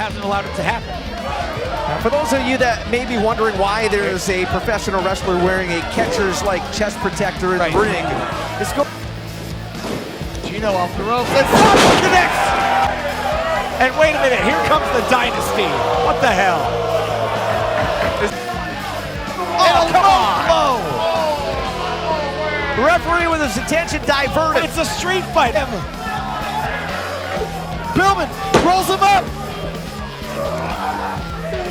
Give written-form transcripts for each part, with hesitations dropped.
hasn't allowed it to happen. Now, for those of you that may be wondering why there's a professional wrestler wearing a catcher's-like chest protector in the ring, let's go. Gino off the ropes, and Sasha connects! And wait a minute, here comes the Dynasty. What the hell? Oh, come on! Referee with his attention diverted. It's a street fight. Pillman rolls him up.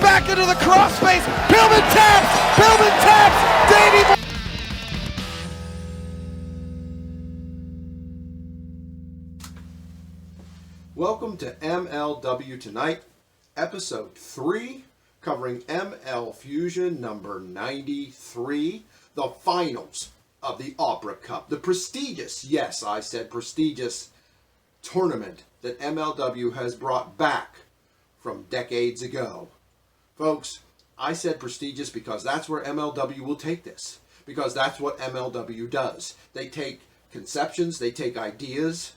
Back into the crossface. Pillman taps. Pillman taps. Davey. Welcome to MLW Tonight, episode 3, covering ML Fusion number 93, the finals of the Opera Cup, the prestigious, yes, I said prestigious, tournament that MLW has brought back from decades ago. Folks, I said prestigious because that's where MLW will take this, because that's what MLW does. They take conceptions, they take ideas,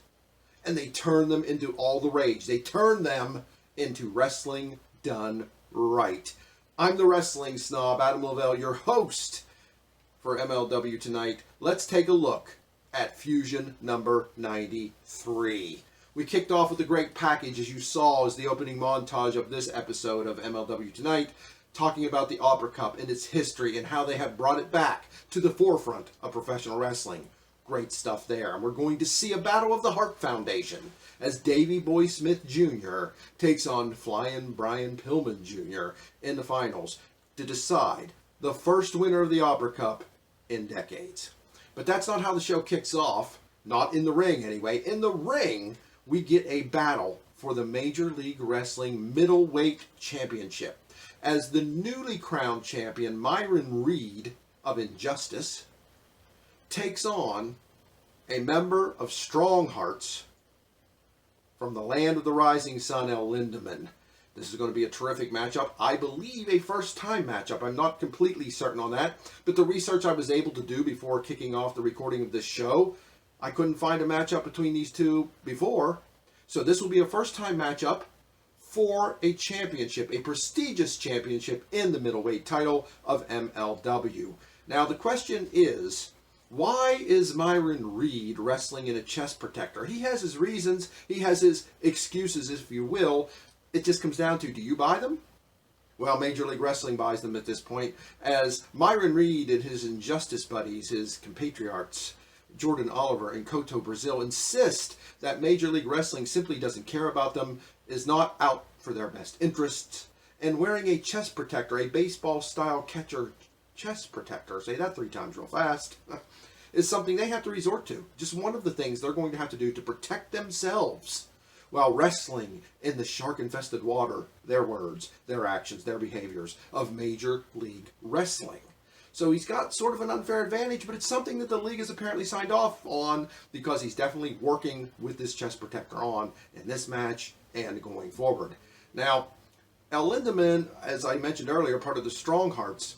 and they turn them into all the rage. They turn them into wrestling done right. I'm the wrestling snob, Adam Lavelle, your host for MLW Tonight. Let's take a look at Fusion number 93. We kicked off with a great package, as you saw, as the opening montage of this episode of MLW Tonight, talking about the Opera Cup and its history and how they have brought it back to the forefront of professional wrestling. Great stuff there. And we're going to see a battle of the Hart Foundation as Davey Boy Smith Jr. takes on Flying Brian Pillman Jr. in the finals to decide the first winner of the Opera Cup in decades. But that's not how the show kicks off. Not in the ring, anyway. In the ring, we get a battle for the Major League Wrestling Middleweight Championship as the newly crowned champion Myron Reed of Injustice takes on a member of Strong Hearts from the land of the rising sun, El Lindemann. This is going to be a terrific matchup. I believe a first-time matchup. I'm not completely certain on that, but the research I was able to do before kicking off the recording of this show, I couldn't find a matchup between these two before. So this will be a first-time matchup for a championship, a prestigious championship in the middleweight title of MLW. Now the question is, why is Myron Reed wrestling in a chest protector? He has his reasons, he has his excuses, if you will. It just comes down to, do you buy them? Well, Major League Wrestling buys them at this point, as Myron Reed and his Injustice buddies, his compatriots, Jordan Oliver and Koto Brazil, insist that Major League Wrestling simply doesn't care about them, is not out for their best interests, and wearing a chest protector, a baseball-style catcher chest protector, say that 3 times real fast, is something they have to resort to. Just one of the things they're going to have to do to protect themselves while wrestling in the shark-infested water, their words, their actions, their behaviors of Major League Wrestling. So he's got sort of an unfair advantage, but it's something that the league has apparently signed off on because he's definitely working with this chest protector on in this match and going forward. Now, El Lindemann, as I mentioned earlier, part of the Strong Hearts,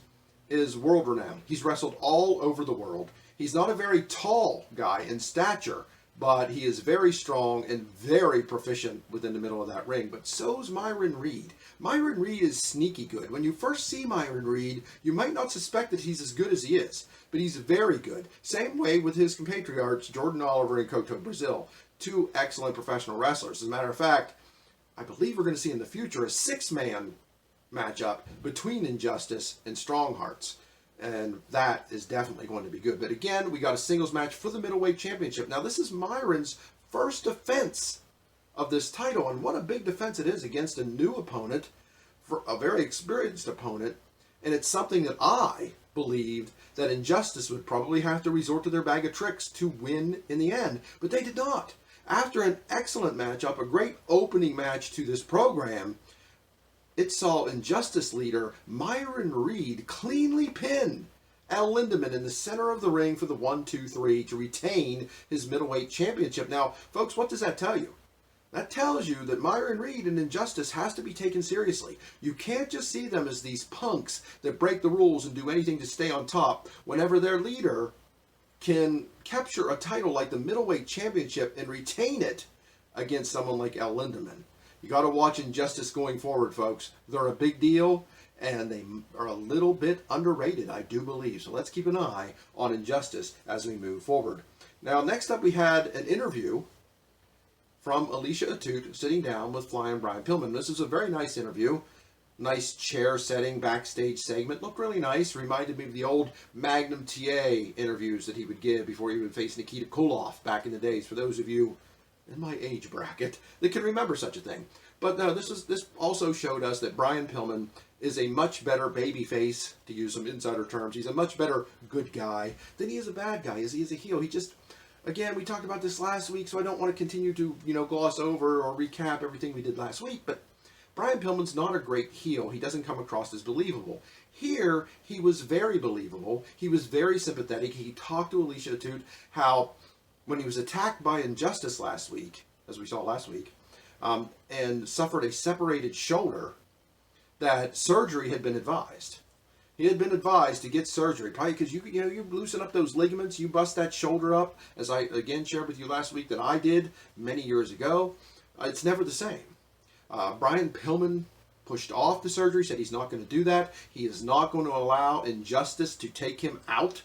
is world-renowned. He's wrestled all over the world. He's not a very tall guy in stature, but he is very strong and very proficient within the middle of that ring. But so's Myron Reed. Myron Reed is sneaky good. When you first see Myron Reed, you might not suspect that he's as good as he is, but he's very good. Same way with his compatriots, Jordan Oliver and Koto Brazil. 2 excellent professional wrestlers. As a matter of fact, I believe we're going to see in the future a 6-man matchup between Injustice and Strong Hearts. And that is definitely going to be good. But again, we got a singles match for the middleweight championship. Now, this is Myron's first defense of this title. And what a big defense it is against a new opponent, for a very experienced opponent. And it's something that I believed that Injustice would probably have to resort to their bag of tricks to win in the end. But they did not. After an excellent matchup, a great opening match to this program, it saw Injustice leader Myron Reed cleanly pin El Lindemann in the center of the ring for the 1-2-3 to retain his middleweight championship. Now, folks, what does that tell you? That tells you that Myron Reed and Injustice has to be taken seriously. You can't just see them as these punks that break the rules and do anything to stay on top whenever their leader can capture a title like the middleweight championship and retain it against someone like El Lindemann. You got to watch Injustice going forward, folks. They're a big deal, and they are a little bit underrated, I do believe. So let's keep an eye on Injustice as we move forward. Now, next up, we had an interview from Alicia Atout sitting down with Flying Brian Pillman. This is a very nice interview. Nice chair setting, backstage segment. Looked really nice. Reminded me of the old Magnum TA interviews that he would give before he would face Nikita Koloff back in the days. For those of you in my age bracket that can remember such a thing. But no, this also showed us that Brian Pillman is a much better babyface, to use some insider terms. He's a much better good guy than he is a bad guy, as he is a heel. He just, again, we talked about this last week, so I don't want to continue to, gloss over or recap everything we did last week, but Brian Pillman's not a great heel. He doesn't come across as believable. Here, he was very believable. He was very sympathetic. He talked to Alicia Atout how when he was attacked by Injustice last week, as we saw last week, and suffered a separated shoulder, that surgery had been advised. He had been advised to get surgery, probably because you loosen up those ligaments, you bust that shoulder up, as I again shared with you last week that I did many years ago. It's never the same. Brian Pillman pushed off the surgery, said he's not going to do that. He is not going to allow Injustice to take him out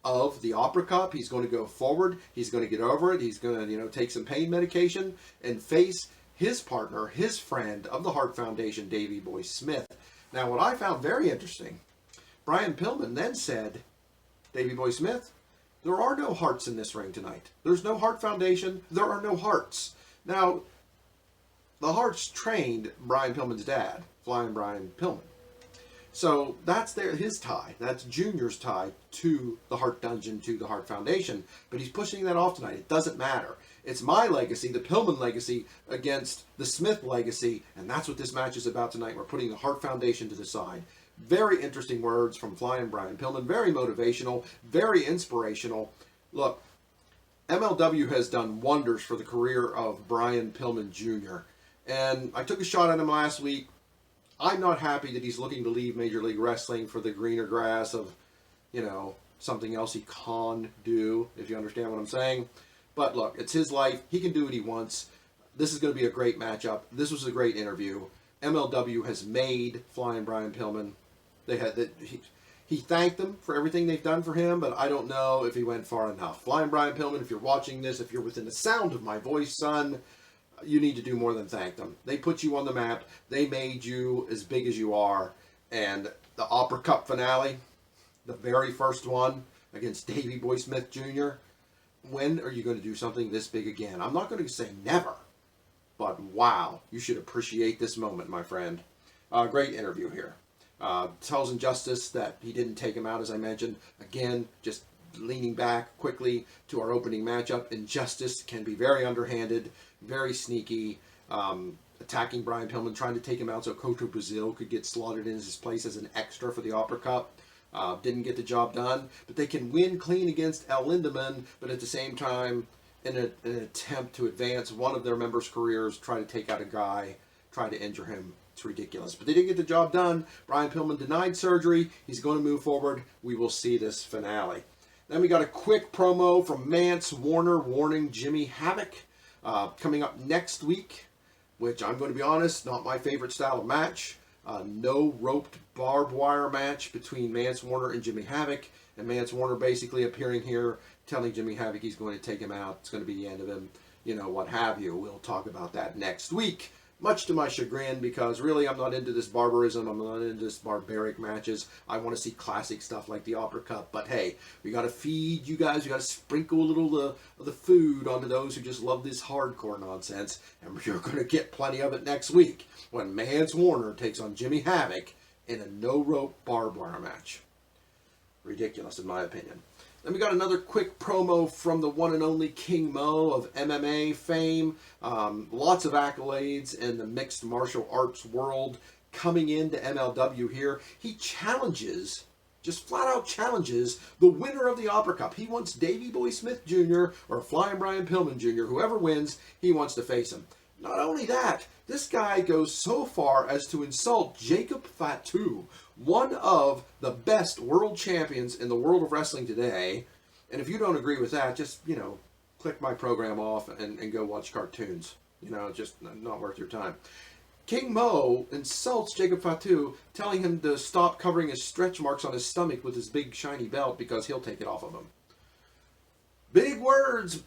of the Opera Cup. He's going to go forward. He's going to get over it. He's going to, take some pain medication and face his partner, his friend of the Hart Foundation, Davey Boy Smith. Now, what I found very interesting, Brian Pillman then said, Davey Boy Smith, there are no hearts in this ring tonight. There's no Hart Foundation. There are no hearts. Now, the Harts trained Brian Pillman's dad, Flying Brian Pillman. So that's his tie. That's Junior's tie to the Hart Dungeon, to the Hart Foundation. But he's pushing that off tonight. It doesn't matter. It's my legacy, the Pillman legacy, against the Smith legacy. And that's what this match is about tonight. We're putting the Hart Foundation to the side. Very interesting words from Flying Brian Pillman. Very motivational. Very inspirational. Look, MLW has done wonders for the career of Brian Pillman Jr. And I took a shot at him last week. I'm not happy that he's looking to leave Major League Wrestling for the greener grass of, something else he can do, if you understand what I'm saying. But look, it's his life. He can do what he wants. This is going to be a great matchup. This was a great interview. MLW has made Flying Brian Pillman. He thanked them for everything they've done for him, but I don't know if he went far enough. Flying Brian Pillman, if you're watching this, if you're within the sound of my voice, son, you need to do more than thank them. They put you on the map. They made you as big as you are. And the Opera Cup finale, the very first one against Davey Boy Smith Jr., when are you going to do something this big again? I'm not going to say never, but wow, you should appreciate this moment, my friend. Great interview here. Tells Injustice that he didn't take him out, as I mentioned. Again, just leaning back quickly to our opening matchup. Injustice can be very underhanded, very sneaky, attacking Brian Pillman, trying to take him out so Coto Brazil could get slotted in his place as an extra for the Opera Cup. Didn't get the job done, but they can win clean against El Lindemann, but at the same time, in an attempt to advance one of their members' careers, try to take out a guy, try to injure him. It's ridiculous. But they didn't get the job done. Brian Pillman denied surgery. He's going to move forward. We will see this finale. Then we got a quick promo from Mance Warner warning Jimmy Havoc. Coming up next week, which I'm going to be honest, not my favorite style of match. No roped barbed wire match between Mance Warner and Jimmy Havoc. And Mance Warner basically appearing here, telling Jimmy Havoc he's going to take him out. It's going to be the end of him, what have you. We'll talk about that next week. Much to my chagrin, because really I'm not into this barbarism. I'm not into this barbaric matches. I want to see classic stuff like the Opera Cup. But hey, we got to feed you guys. We got to sprinkle a little of the food onto those who just love this hardcore nonsense. And you're going to get plenty of it next week when Mance Warner takes on Jimmy Havoc in a no-rope barbed wire match. Ridiculous, in my opinion. Then we got another quick promo from the one and only King Mo of MMA fame. Lots of accolades in the mixed martial arts world coming into MLW here. He challenges, just flat out challenges, the winner of the Opera Cup. He wants Davey Boy Smith Jr. or Flying Brian Pillman Jr. Whoever wins, he wants to face him. Not only that, this guy goes so far as to insult Jacob Fatu, one of the best world champions in the world of wrestling today. And if you don't agree with that, just, click my program off and go watch cartoons. You know, just not worth your time. King Mo insults Jacob Fatu, telling him to stop covering his stretch marks on his stomach with his big shiny belt because he'll take it off of him. Big words,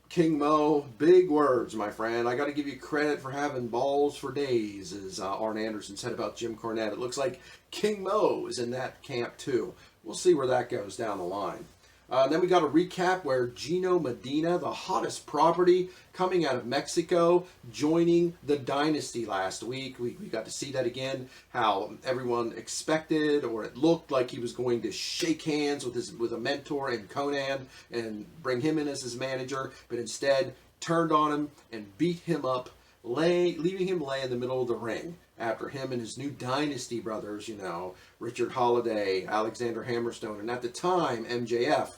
King Mo. Big words, my friend. I got to give you credit for having balls for days, as Arn Anderson said about Jim Cornette. It looks like King Mo is in that camp too. We'll see where that goes down the line. Then we got a recap where Gino Medina, the hottest property coming out of Mexico, joining the Dynasty last week. We got to see that again, how everyone expected, or it looked like he was going to shake hands with a mentor in Conan and bring him in as his manager, but instead turned on him and beat him up, leaving him lay in the middle of the ring. After him and his new Dynasty brothers, you know, Richard Holiday, Alexander Hammerstone, and at the time, MJF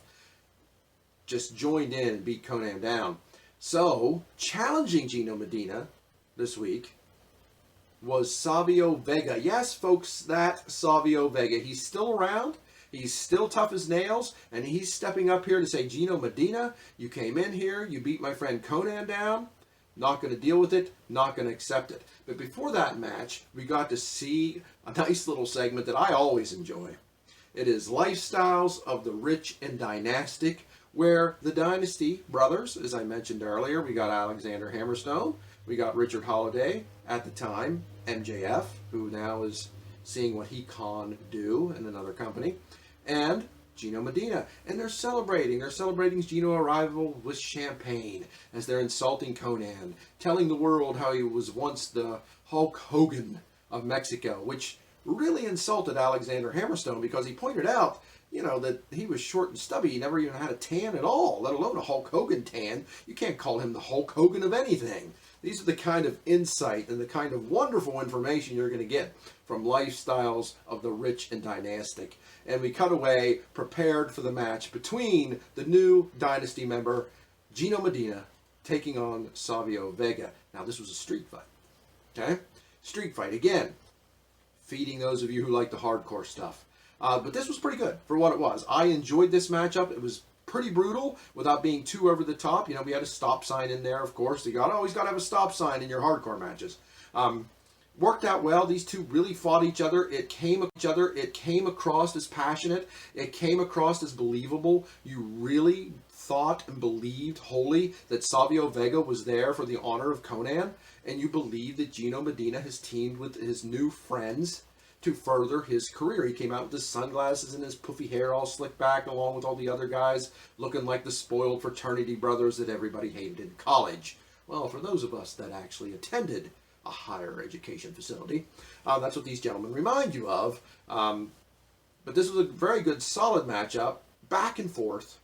just joined in and beat Conan down. So, challenging Gino Medina this week was Savio Vega. Yes, folks, that Savio Vega. He's still around. He's still tough as nails, and he's stepping up here to say, Gino Medina, you came in here, you beat my friend Conan down. Not going to deal with it, not going to accept it. But before that match, we got to see a nice little segment that I always enjoy. It is Lifestyles of the Rich and Dynastic, where the Dynasty brothers, as I mentioned earlier, we got Alexander Hammerstone, we got Richard Holiday, at the time, MJF, who now is seeing what he can do in another company, and Gino Medina, and they're celebrating. They're celebrating Gino's arrival with champagne as they're insulting Conan, telling the world how he was once the Hulk Hogan of Mexico, which really insulted Alexander Hammerstone because he pointed out, you know, that he was short and stubby. He never even had a tan at all, let alone a Hulk Hogan tan. You can't call him the Hulk Hogan of anything. These are the kind of insight and the kind of wonderful information you're going to get from Lifestyles of the Rich and Dynastic. And we cut away, prepared for the match between the new Dynasty member, Gino Medina, taking on Savio Vega. Now, this was a street fight. Okay? Street fight, again, feeding those of you who like the hardcore stuff. But this was pretty good for what it was. I enjoyed this matchup. It was pretty brutal without being too over the top. You know, we had a stop sign in there, of course. You always got to have a stop sign in your hardcore matches. Worked out well. These two really fought each other. It came across as passionate. It came across as believable. You really thought and believed wholly that Savio Vega was there for the honor of Conan, and you believe that Gino Medina has teamed with his new friends to further his career. He came out with his sunglasses and his poofy hair all slicked back, along with all the other guys, looking like the spoiled fraternity brothers that everybody hated in college. Well, for those of us that actually attended a higher education facility, that's what these gentlemen remind you of. But this was a very good, solid matchup, back and forth,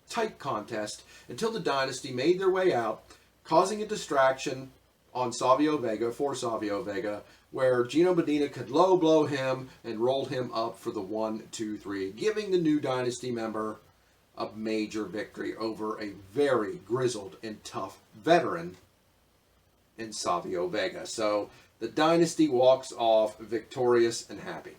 tight contest, until the Dynasty made their way out, causing a distraction on Savio Vega, where Gino Medina could low blow him and roll him up for the 1-2-3, giving the new Dynasty member a major victory over a very grizzled and tough veteran in Savio Vega. So the Dynasty walks off victorious and happy.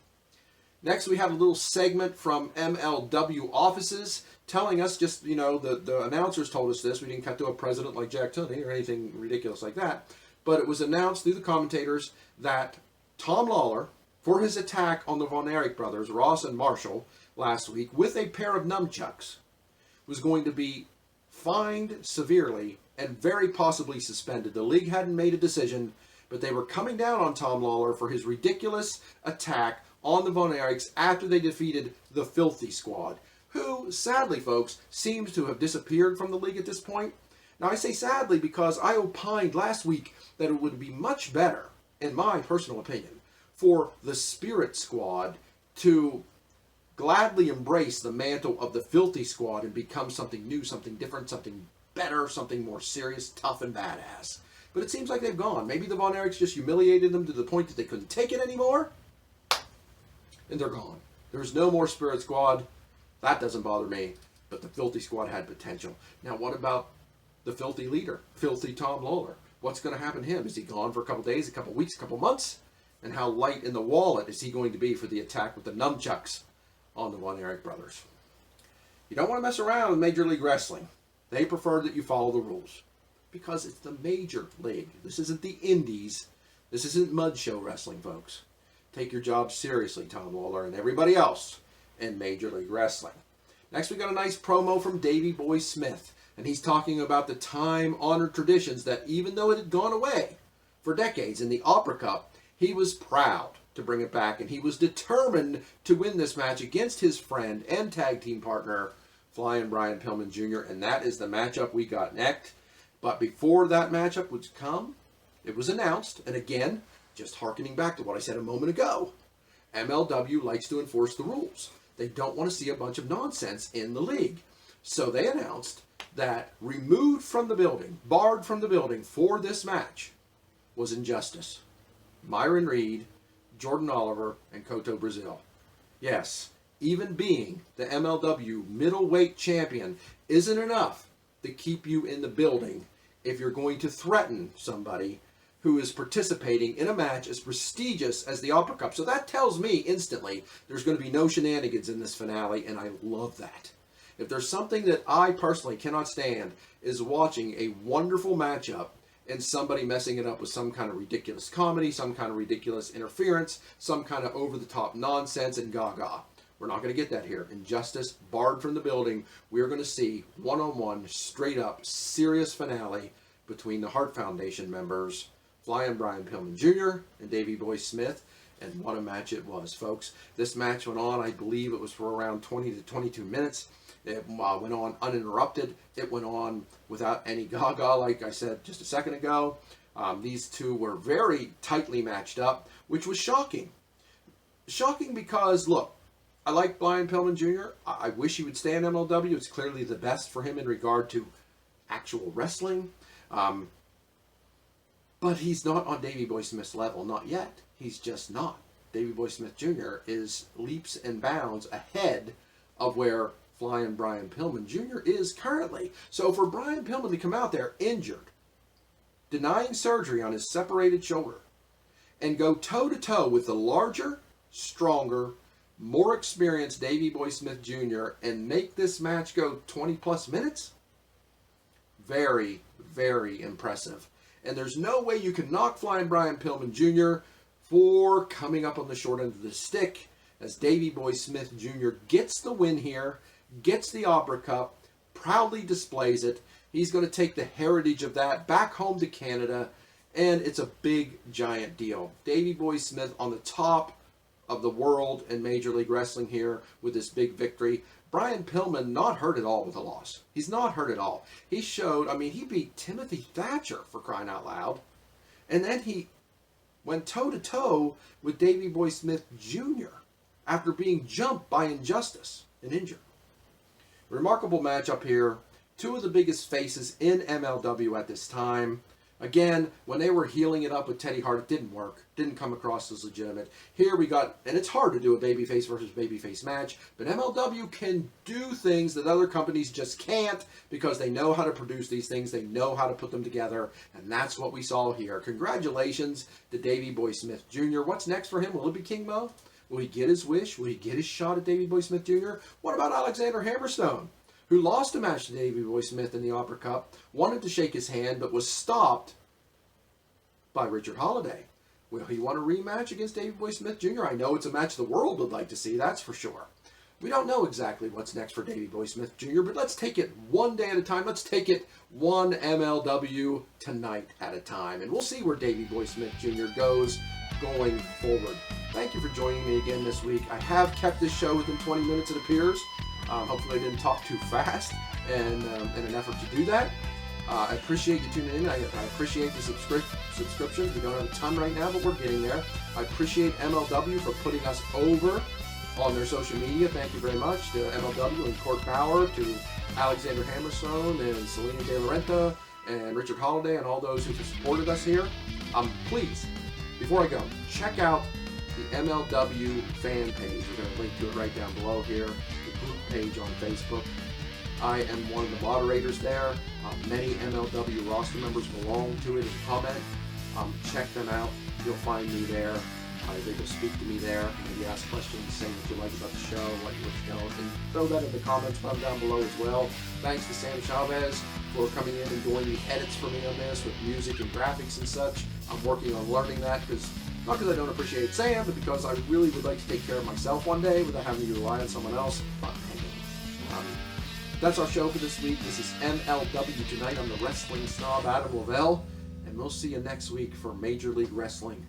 Next, we have a little segment from MLW offices telling us, just, you know, the announcers told us this. We didn't cut to a president like Jack Tunney or anything ridiculous like that. But it was announced through the commentators that Tom Lawler, for his attack on the Von Erich brothers, Ross and Marshall, last week, with a pair of nunchucks, was going to be fined severely and very possibly suspended. The league hadn't made a decision, but they were coming down on Tom Lawler for his ridiculous attack on the Von Erichs after they defeated the Filthy Squad, who, sadly, folks, seems to have disappeared from the league at this point. Now, I say sadly because I opined last week that it would be much better, in my personal opinion, for the Spirit Squad to gladly embrace the mantle of the Filthy Squad and become something new, something different, something better, something more serious, tough, and badass. But it seems like they've gone. Maybe the Von Erichs just humiliated them to the point that they couldn't take it anymore, and they're gone. There's no more Spirit Squad. That doesn't bother me, but the Filthy Squad had potential. Now, what about the Filthy leader, Filthy Tom Lawler? What's going to happen to him? Is he gone for a couple days, a couple weeks, a couple months? And how light in the wallet is he going to be for the attack with the nunchucks on the Von Erich brothers? You don't want to mess around with Major League Wrestling. They prefer that you follow the rules. because it's the major league. This isn't the indies. This isn't mud show wrestling, folks. Take your job seriously, Tom Lawler and everybody else in Major League Wrestling. Next, we got a nice promo from Davey Boy Smith, and he's talking about the time-honored traditions that even though it had gone away for decades in the Opera Cup, he was proud to bring it back, and he was determined to win this match against his friend and tag team partner, Flying Brian Pillman Jr., and that is the matchup we got next. But before that matchup would come, it was announced, and again, just hearkening back to what I said a moment ago, MLW likes to enforce the rules. They don't want to see a bunch of nonsense in the league. So they announced that removed from the building, barred from the building for this match was Injustice, Myron Reed, Jordan Oliver, and Koto Brazil. Yes, even being the MLW middleweight champion isn't enough to keep you in the building if you're going to threaten somebody who is participating in a match as prestigious as the Opera Cup. So that tells me instantly there's going to be no shenanigans in this finale, and I love that. If there's something that I personally cannot stand is watching a wonderful matchup and somebody messing it up with some kind of ridiculous comedy, some kind of ridiculous interference, some kind of over-the-top nonsense and gaga. We're not going to get that here. Injustice, barred from the building. We're going to see one-on-one, straight-up, serious finale between the Hart Foundation members, Flying Brian Pillman Jr. and Davey Boy Smith, and what a match it was, folks. This match went on, I believe it was for around 20 to 22 minutes. It went on uninterrupted. It went on without any gaga, like I said just a second ago. These two were very tightly matched up, which was shocking. Shocking because, look, I like Brian Pillman Jr. I wish he would stay in MLW. It's clearly the best for him in regard to actual wrestling. But he's not on Davey Boy Smith's level, not yet. He's just not. Davey Boy Smith Jr. is leaps and bounds ahead of where Flying Brian Pillman Jr. is currently. So for Brian Pillman to come out there injured, denying surgery on his separated shoulder, and go toe-to-toe with the larger, stronger, more experienced Davey Boy Smith Jr. and make this match go 20-plus minutes, very, very impressive. And there's no way you can knock Flying Brian Pillman Jr. for coming up on the short end of the stick, as Davey Boy Smith Jr. gets the win here, gets the Opera Cup, proudly displays it. He's going to take the heritage of that back home to Canada, and it's a big, giant deal. Davey Boy Smith on the top of the world in Major League Wrestling here with this big victory. Brian Pillman not hurt at all with a loss. He's not hurt at all. He showed, he beat Timothy Thatcher, for crying out loud. And then he went toe-to-toe with Davey Boy Smith Jr. after being jumped by Injustice and injured. Remarkable matchup here. Two of the biggest faces in MLW at this time. Again, when they were healing it up with Teddy Hart, it didn't work. Didn't come across as legitimate. Here we got, and it's hard to do a babyface versus babyface match, but MLW can do things that other companies just can't because they know how to produce these things. They know how to put them together, and that's what we saw here. Congratulations to Davey Boy Smith Jr. What's next for him? Will it be King Mo? Will he get his wish? Will he get his shot at Davey Boy Smith Jr.? What about Alexander Hammerstone, who lost a match to Davey Boy Smith in the Opera Cup, wanted to shake his hand, but was stopped by Richard Holiday? Will he want a rematch against Davey Boy Smith Jr.? I know it's a match the world would like to see, that's for sure. We don't know exactly what's next for Davey Boy Smith Jr., but let's take it one day at a time. Let's take it one MLW tonight at a time, and we'll see where Davey Boy Smith Jr. goes going forward. Thank you for joining me again this week. I have kept this show within 20 minutes, it appears. Hopefully I didn't talk too fast in an effort to do that. I appreciate you tuning in. I appreciate the subscriptions. We don't have a ton right now, but we're getting there. I appreciate MLW for putting us over on their social media. Thank you very much to MLW and Court Bauer, to Alexander Hammerstone and Selena De La Renta and Richard Holiday and all those who have supported us here. Please, before I go, check out the MLW fan page. We're going to link to it right down below here. Group page on Facebook. I am one of the moderators there. Many MLW roster members belong to it. Comment. Check them out. You'll find me there. They will speak to me there, maybe ask questions, say what you like about the show, and throw that in the comments down below as well. Thanks to Sam Chavez for coming in and doing the edits for me on this with music and graphics and such. I'm working on learning that not because I don't appreciate Sam, but because I really would like to take care of myself one day without having to rely on someone else. But anyway, that's our show for this week. This is MLW Tonight. I'm the wrestling snob, Adam Lavelle, and we'll see you next week for Major League Wrestling